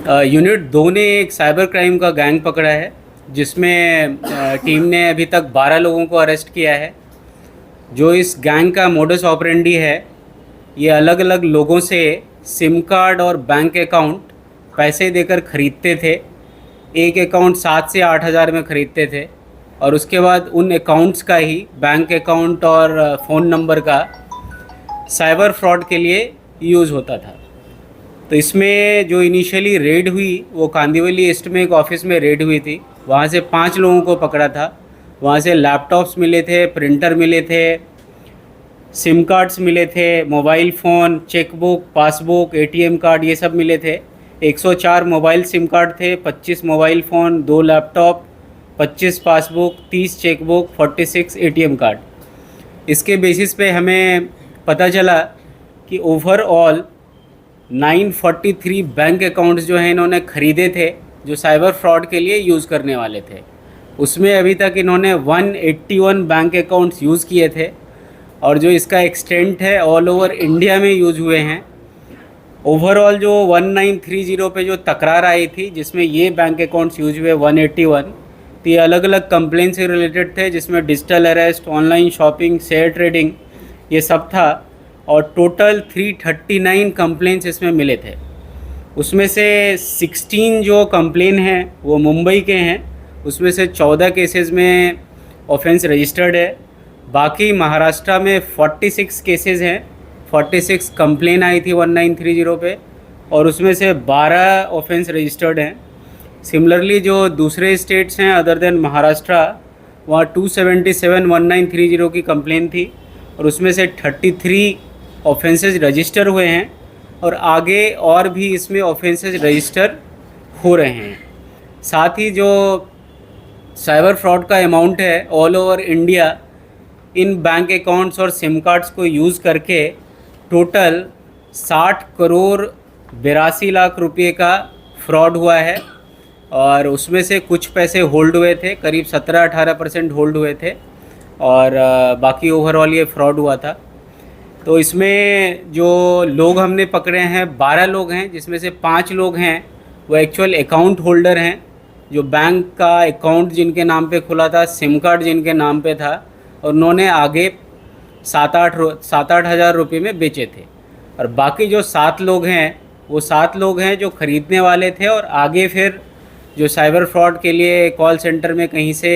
Unit 2 ने एक cyber crime का गैंग पकड़ा है, जिसमें टीम ने अभी तक 12 लोगों को अरेस्ट किया है। जो इस गैंग का मोडस ऑपरेंडी है, ये अलग अलग लोगों से सिम कार्ड और बैंक अकाउंट पैसे देकर ख़रीदते थे। एक अकाउंट 7 से 8 हज़ार में ख़रीदते थे और उसके बाद उन अकाउंट्स का ही, बैंक अकाउंट और फ़ोन नंबर का साइबर फ्रॉड के लिए यूज़ होता था। तो इसमें जो इनिशियली रेड हुई वो कांदिवली ईस्ट में एक ऑफिस में रेड हुई थी। वहाँ से 5 लोगों को पकड़ा था। वहाँ से लैपटॉप्स मिले थे, प्रिंटर मिले थे, सिम कार्ड्स मिले थे, mobile phone, chequebook, passbook, ATM card, ये सब मिले थे। 104 मोबाइल सिम कार्ड थे, 25 mobile phone, 2 laptop, 25 passbook, 30 chequebook, 46 ATM card. इसके बेसिस पे हमें पता चला कि ओवरऑल 943 बैंक अकाउंट्स जो हैं इन्होंने ख़रीदे थे, जो साइबर फ्रॉड के लिए यूज़ करने वाले थे। उसमें अभी तक इन्होंने 181 बैंक अकाउंट्स यूज़ किए थे और जो इसका एक्सटेंट है ऑल ओवर इंडिया में यूज़ हुए हैं। ओवरऑल जो 1930 पे जो तकरार आई थी, जिसमें ये बैंक अकाउंट्स यूज हुए 181, तो ये अलग अलग कंप्लेन से रिलेटेड थे, जिसमें digital arrest, online shopping, share trading, ये सब था। और टोटल 339 कंप्लेंट्स इसमें मिले थे। उसमें से 16 जो कंप्लेन हैं वो मुंबई के हैं। उसमें से 14 केसेस में ऑफेंस रजिस्टर्ड है। बाकी महाराष्ट्र में 46 केसेस हैं, 46 कंप्लेन आई थी 1930 पे, और उसमें से 12 ऑफेंस रजिस्टर्ड हैं। सिमिलरली जो दूसरे स्टेट्स हैं अदर देन महाराष्ट्र, वहाँ 277 1930 की कंप्लेन थी और उसमें से 33 ऑफेंसेस रजिस्टर हुए हैं और आगे और भी इसमें ऑफेंसेस रजिस्टर हो रहे हैं। साथ ही जो साइबर फ्रॉड का अमाउंट है ऑल ओवर इंडिया, इन बैंक अकाउंट्स और सिम कार्ड्स को यूज़ करके टोटल 60 करोड़ 82 लाख रुपए का फ्रॉड हुआ है। और उसमें से कुछ पैसे होल्ड हुए थे, करीब 17-18% होल्ड हुए थे, और बाकी ओवरऑल ये फ्रॉड हुआ था। तो इसमें जो लोग हमने पकड़े हैं 12 लोग हैं, जिसमें से 5 लोग हैं वो एक्चुअल अकाउंट होल्डर हैं, जो बैंक का अकाउंट जिनके नाम पे खुला था, सिम कार्ड जिनके नाम पे था, और उन्होंने आगे 7-8 हज़ार रुपये में बेचे थे। और बाकी जो 7 लोग हैं वो 7 लोग हैं जो ख़रीदने वाले थे और आगे फिर जो साइबर फ्रॉड के लिए कॉल सेंटर में कहीं से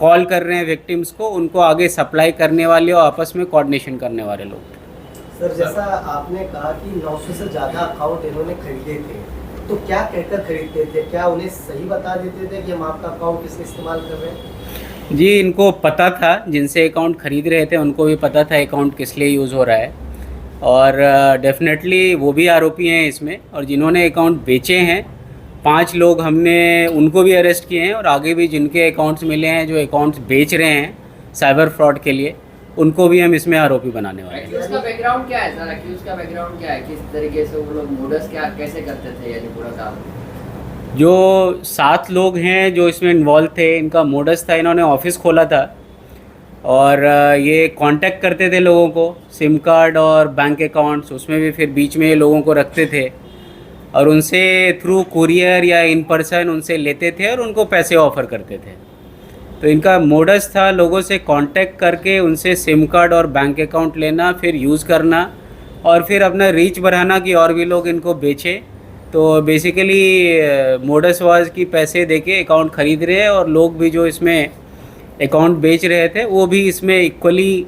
कॉल कर रहे हैं विक्टिम्स को, उनको आगे सप्लाई करने वाले और आपस में कोऑर्डिनेशन करने वाले लोग थे। सर, जैसा आपने कहा कि 900 से ज़्यादा अकाउंट इन्होंने खरीदे थे, तो क्या कहकर खरीदते थे? क्या उन्हें सही बता देते थे कि हम आपका अकाउंट किसने इस्तेमाल कर रहे हैं? जी, इनको पता था, जिनसे अकाउंट ख़रीद रहे थे उनको भी पता था अकाउंट किस लिए यूज़ हो रहा है, और डेफिनेटली वो भी आरोपी हैं इसमें। और जिन्होंने अकाउंट बेचे हैं 5 लोग, हमने उनको भी अरेस्ट किए हैं, और आगे भी जिनके अकाउंट्स मिले हैं जो अकाउंट्स बेच रहे हैं साइबर फ्रॉड के लिए, उनको भी हम इसमें आरोपी बनाने वाले हैं। उसका बैकग्राउंड क्या है सर? कि उसका बैकग्राउंड क्या है, किस तरीके से वो लोग मोडस क्या कैसे करते थे, यानी पूरा काम? जो 7 लोग हैं जो इसमें इन्वॉल्व थे, इनका मोडस था, इन्होंने ऑफिस खोला था और ये कांटेक्ट करते थे लोगों को, सिम कार्ड और बैंक अकाउंट्स, उसमें भी फिर बीच में लोगों को रखते थे और उनसे थ्रू कुरियर या इन पर्सन उनसे लेते थे और उनको पैसे ऑफ़र करते थे। तो इनका मोडस था लोगों से कांटेक्ट करके उनसे सिम कार्ड और बैंक अकाउंट लेना, फिर यूज़ करना और फिर अपना रीच बढ़ाना कि और भी लोग इनको बेचें। तो बेसिकली मोडस वाज की पैसे देके अकाउंट ख़रीद रहे हैं और लोग भी जो इसमें अकाउंट बेच रहे थे वो भी इसमें इक्वली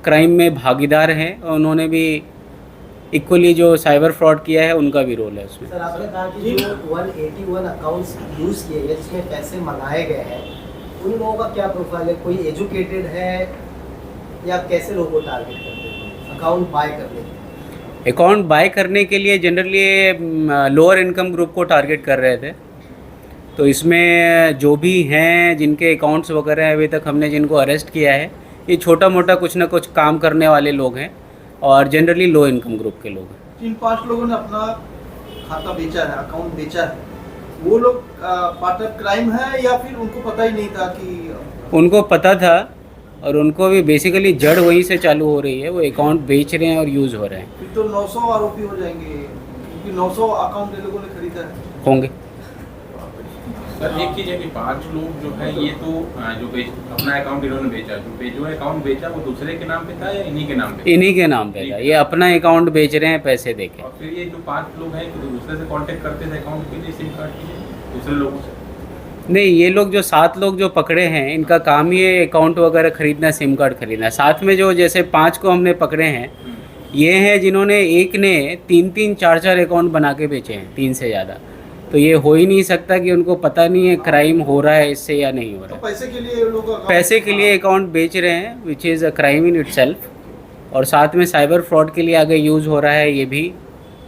क्राइम में भागीदार हैं, और उन्होंने भी इक्वली जो साइबर फ्रॉड किया है उनका भी रोल है उसमें। सर, आपने कहा कि जो 181 अकाउंट्स यूज़ किए गए जिसमें पैसे मंगाए गए हैं, उन लोगों का क्या प्रोफाइल है? कोई एजुकेटेड है या कैसे लोगों को टारगेट करते हैं अकाउंट बाय करने के लिए? अकाउंट बाय करने के लिए जनरली लोअर इनकम ग्रुप को टारगेट कर रहे थे। तो इसमें जो भी हैं जिनके अकाउंट्स वगैरह अभी तक हमने जिनको अरेस्ट किया है, ये छोटा मोटा कुछ ना कुछ काम करने वाले लोग हैं और जनरली लो इनकम ग्रुप के लोग हैं। जिन 5 लोगों ने अपना खाता बेचा है, अकाउंट बेचा है, वो लोग पार्ट ऑफ क्राइम है या फिर उनको पता ही नहीं था? कि उनको पता था और उनको भी बेसिकली जड़ वहीं से चालू हो रही है, वो अकाउंट बेच रहे हैं और यूज़ हो रहे हैं। फिर तो 900 आरोपी हो जाएंगे, क्योंकि 900 अकाउंट इन लोगों ने खरीदा है। होंगे। सर एक चीज़ है कि 5 लोग जो है ये तो जो अपना अकाउंट इन्होंने बेचा, जो अकाउंट बेचा वो दूसरे के नाम पे था या इन्हीं के नाम पे? इन्हीं के नाम पे था, ये अपना अकाउंट बेच रहे हैं पैसे देके। और फिर ये जो 5 लोग हैं तो दूसरे से कांटेक्ट करते थे अकाउंट के लिए, सिम कार्ड के लिए दूसरे लोगों से? नहीं, ये लोग जो 7 लोग जो पकड़े हैं इनका काम ही है अकाउंट वगैरह खरीदना, सिम कार्ड खरीदना। साथ में जो जैसे 5 को हमने पकड़े हैं, ये हैं जिन्होंने एक ने 3-3 4-4 अकाउंट बना के बेचे हैं, 3 से ज़्यादा। तो ये हो ही नहीं सकता कि उनको पता नहीं है क्राइम हो रहा है इससे या नहीं हो तो रहा है। पैसे के लिए ये लोग account- पैसे के लिए अकाउंट बेच रहे हैं, which is a crime in itself. और साथ में साइबर फ्रॉड के लिए आगे यूज़ हो रहा है, ये भी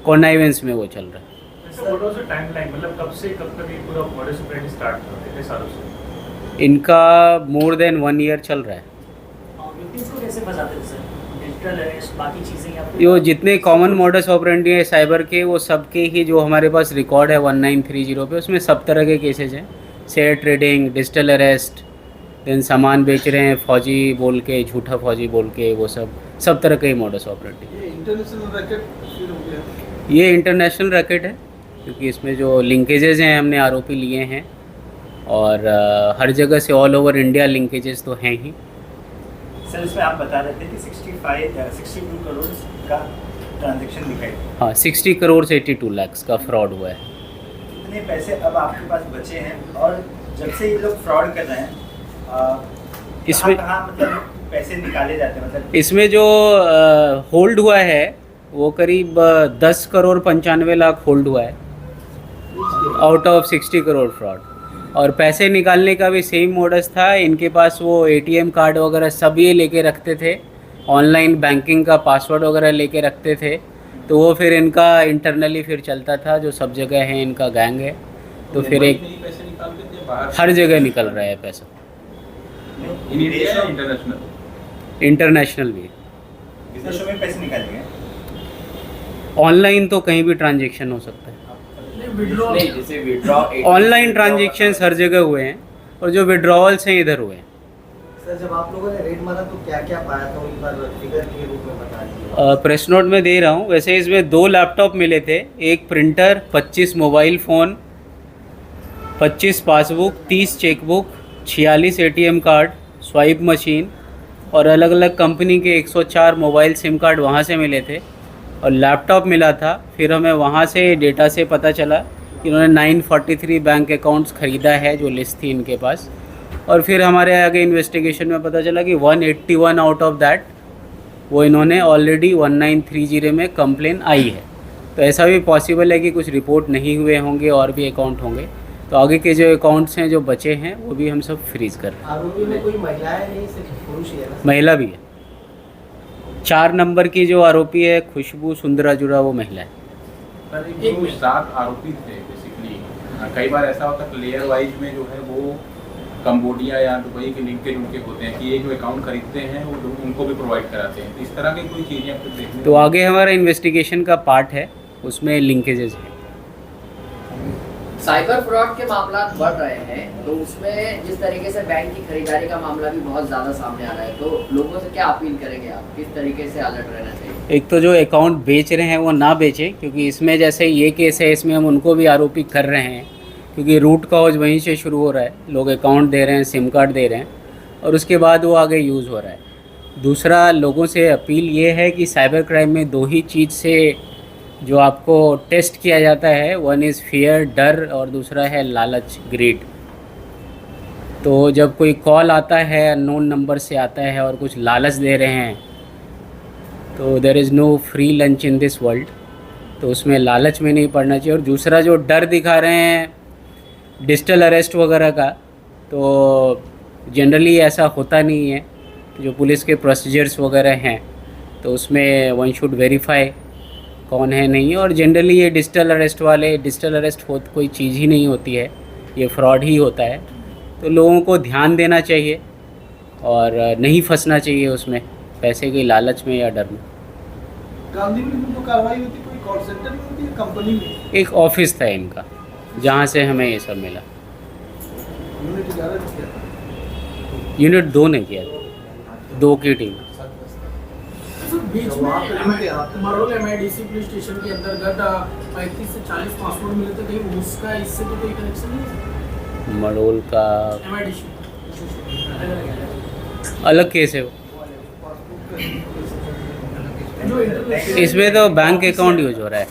कॉन्नाइवेंस में वो चल रहा है। Sir what was the timeline, मतलब कब से कब तक ये पूरा मॉडस ऑपरेंडी स्टार्ट हुआ, कितने सालों से? इनका मोर देन 1 ईयर चल रहा है। विक्टिम्स को कैसे फंसाते थे सर? डिजिटल अरेस्ट, बाकी चीज़ें या फिर जो जितने कॉमन मॉडस ऑपरेंडी है साइबर के, वो सबके ही जो हमारे पास रिकॉर्ड है 1930 पे, उसमें सब तरह के केसेज हैं। Share trading, digital arrest, then सामान बेच रहे हैं फौजी बोल के, झूठा फौजी बोल के, वो सब तरह के ही मॉडस ऑपरेंडी। ये इंटरनेशनल रैकेट शुरू हो गया। ये इंटरनेशनल रैकेट है, क्योंकि इसमें जो लिंकेजेस हैं हमने आरोपी लिए हैं, और हर जगह से ऑल ओवर इंडिया लिंकेजेस तो हैं ही। सर इसमें आप बता रहे थे कि 62 करोड़ का ट्रांजैक्शन दिखाई दे। हाँ, 60 करोड़ से 82 लाख का फ्रॉड हुआ है। कितने पैसे अब आपके पास बचे हैं, और जब से ये लोग फ्रॉड कर रहे हैं इसमें कहाँ मतलब पैसे निकाले जाते हैं, मतलब इसमें जो होल्ड हुआ है वो करीब 10 करोड़ 95 लाख होल्ड हुआ है आउट ऑफ 60 करोड़ फ्रॉड। और पैसे निकालने का भी सेम मोडस था, इनके पास वो एटीएम कार्ड वगैरह सब ये लेके रखते थे, ऑनलाइन बैंकिंग का पासवर्ड वगैरह लेके रखते थे। तो वो फिर इनका इंटरनली फिर चलता था, जो सब जगह है इनका गैंग है। तो फिर एक नहीं पैसे निकालते थे बाहर? हर जगह निकल रहा है पैसा, इन इंडिया या इंटरनेशनल? इंटरनेशनल भी। विदेशों में पैसे निकाले गए। ऑनलाइन तो कहीं भी ट्रांजेक्शन हो सकता है, नहीं जैसे विड्रॉ ऑनलाइन ट्रांजेक्शन हर जगह हुए हैं, और जो विड्रॉवल्स हैं इधर हुए हैं। सर जब आप लोगों ने रेड मारा तो क्या क्या पाया था, एक बार फिगर के रूप में बता दीजिए। प्रेस नोट में दे रहा हूँ। वैसे इसमें 2 लैपटॉप मिले थे, एक printer, 25 mobile phone, 25 passbook, 30 chequebook, 46 ATM card, swipe machine, और अलग अलग कंपनी के 104 मोबाइल सिम कार्ड वहाँ से मिले थे, और लैपटॉप मिला था। फिर हमें वहाँ से डेटा से पता चला कि इन्होंने 943 बैंक अकाउंट्स ख़रीदा है, जो लिस्ट थी इनके पास। और फिर हमारे आगे इन्वेस्टिगेशन में पता चला कि 181 आउट ऑफ दैट वो इन्होंने ऑलरेडी 1930 में कंप्लेन आई है। तो ऐसा भी पॉसिबल है कि कुछ रिपोर्ट नहीं हुए होंगे और भी अकाउंट होंगे। तो आगे के जो अकाउंट्स हैं जो बचे हैं वो भी हम सब फ्रीज़ कर रहे हैं। आरोपी में कोई महिलाएं नहीं, सिर्फ पुरुष ही है ना? महिला भी है। 4 नंबर की जो आरोपी है खुशबू सुंदराजुड़ा, वो महिला है। सर जो 7 आरोपी थे बेसिकली, कई बार ऐसा होता है कि लेयर वाइज में जो है वो कंबोडिया या दुबई के लिंकेज उनके होते हैं कि ये जो अकाउंट खरीदते हैं वो लोग उनको भी प्रोवाइड कराते हैं। इस तरह की कोई चीज़ें आपको देखने तो आगे हमारा इन्वेस्टिगेशन का पार्ट है, उसमें लिंकेजेस हैं। साइबर फ्रॉड के मामला बढ़ रहे हैं, तो उसमें जिस तरीके से बैंक की खरीदारी का मामला भी बहुत ज़्यादा सामने आ रहा है, तो लोगों से क्या अपील करेंगे आप, किस तरीके से अलर्ट रहना चाहिए? एक तो जो अकाउंट बेच रहे हैं वो ना बेचें, क्योंकि इसमें जैसे ये केस है इसमें हम उनको भी आरोपी कर रहे हैं, क्योंकि रूट कॉज वहीं से शुरू हो रहा है। लोग अकाउंट दे रहे हैं, सिम कार्ड दे रहे हैं, और उसके बाद वो आगे यूज़ हो रहा है। दूसरा, लोगों से अपील ये है कि साइबर क्राइम में 2 ही चीज़ से जो आपको टेस्ट किया जाता है, वन इज़ फियर, डर, और दूसरा है लालच, ग्रीड। तो जब कोई कॉल आता है, अननोन नंबर से आता है और कुछ लालच दे रहे हैं, तो there is no free lunch in this world, तो उसमें लालच में नहीं पड़ना चाहिए। और दूसरा जो डर दिखा रहे हैं डिजिटल अरेस्ट वगैरह का, तो जनरली ऐसा होता नहीं है। जो पुलिस के प्रोसीजर्स वगैरह हैं तो उसमें वन शुड वेरीफाई कौन है नहीं। और जनरली ये डिजिटल अरेस्ट हो कोई चीज़ ही नहीं होती है, ये फ्रॉड ही होता है। तो लोगों को ध्यान देना चाहिए और नहीं फंसना चाहिए उसमें, पैसे की लालच में या डर में। गांधी में जो कार्रवाई होती कोई कॉल सेंटर में होती है, कंपनी में? एक ऑफिस था इनका जहाँ से हमें ये सब मिला। यूनिट 11 ने किया था। यूनिट 2 ने किया, 2 की टीम। सर बीच अच्छा, वहाँ पे में लिंक है यहाँ पे। मरोल MIDC पुलिस स्टेशन के अंतर्गत 35 से 40 पासपोर्ट मिले थे, कहीं उसका इससे तो कोई कनेक्शन नहीं है? मड़ोल का MIDC अलग केस है वो, जो इंटरनेशनल इसमें तो बैंक अकाउंट यूज हो रहा है।